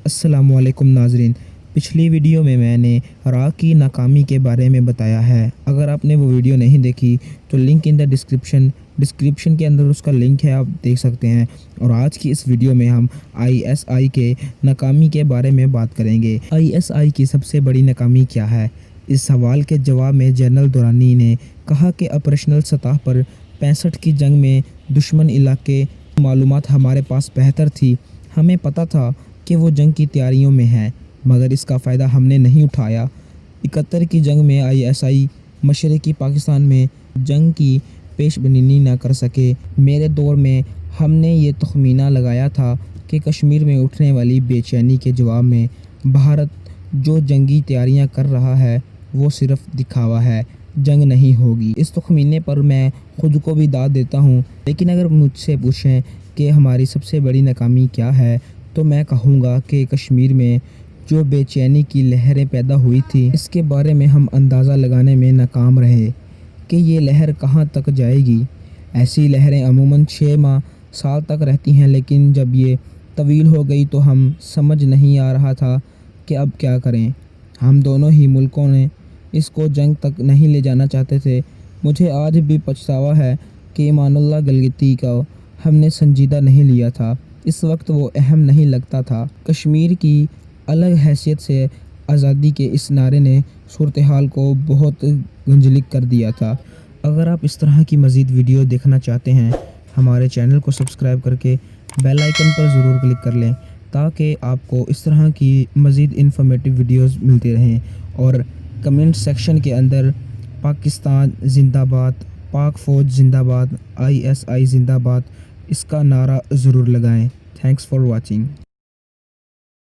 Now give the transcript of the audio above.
अस्सलामुअलैकुम नाज़रीन। पिछली वीडियो में मैंने इराक़ की नाकामी के बारे में बताया है। अगर आपने वो वीडियो नहीं देखी तो लिंक इन द डिस्क्रिप्शन के अंदर उसका लिंक है, आप देख सकते हैं। और आज की इस वीडियो में हम ISI के नाकामी के बारे में बात करेंगे। ISI की सबसे बड़ी नाकामी क्या है? इस सवाल के जवाब में जनरल दुरानी ने कहा कि ऑपरेशनल सतह पर 65 की जंग में दुश्मन इलाके मालूमात हमारे पास बेहतर थी। हमें पता था कि वो जंग की तैयारियों में है, मगर इसका फ़ायदा हमने नहीं उठाया। 71 की जंग में ISI मशरक़ी पाकिस्तान में जंग की पेशबीनी न कर सके। मेरे दौर में हमने ये तखमीना लगाया था कि कश्मीर में उठने वाली बेचैनी के जवाब में भारत जो जंगी तैयारियां कर रहा है वो सिर्फ दिखावा है, जंग नहीं होगी। इस तखमीने पर मैं खुद को भी दाद देता हूँ, लेकिन अगर मुझसे पूछें कि हमारी सबसे बड़ी नाकामी क्या है तो मैं कहूँगा कि कश्मीर में जो बेचैनी की लहरें पैदा हुई थी, इसके बारे में हम अंदाज़ा लगाने में नाकाम रहे कि ये लहर कहाँ तक जाएगी। ऐसी लहरें अमूमन 6 माह साल तक रहती हैं, लेकिन जब ये तवील हो गई तो हम समझ नहीं आ रहा था कि अब क्या करें। हम दोनों ही मुल्कों ने इसको जंग तक नहीं ले जाना चाहते थे। मुझे आज भी पछतावा है कि ईमानुल्लाह गिलगिती को हमने संजीदा नहीं लिया था। इस वक्त वो अहम नहीं लगता था। कश्मीर की अलग हैसियत से आज़ादी के इस नारे ने सूरत हाल को बहुत गंजलिक कर दिया था। अगर आप इस तरह की मज़ीद वीडियो देखना चाहते हैं, हमारे चैनल को सब्सक्राइब करके बेल आइकन पर ज़रूर क्लिक कर लें, ताकि आपको इस तरह की मज़ीद इन्फॉर्मेटिव वीडियोस मिलती रहें। और कमेंट सेक्शन के अंदर पाकिस्तान जिंदाबाद, पाक फ़ौज जिंदाबाद, ISI जिंदाबाद इसका नारा ज़रूर लगाएं। Thanks for watching.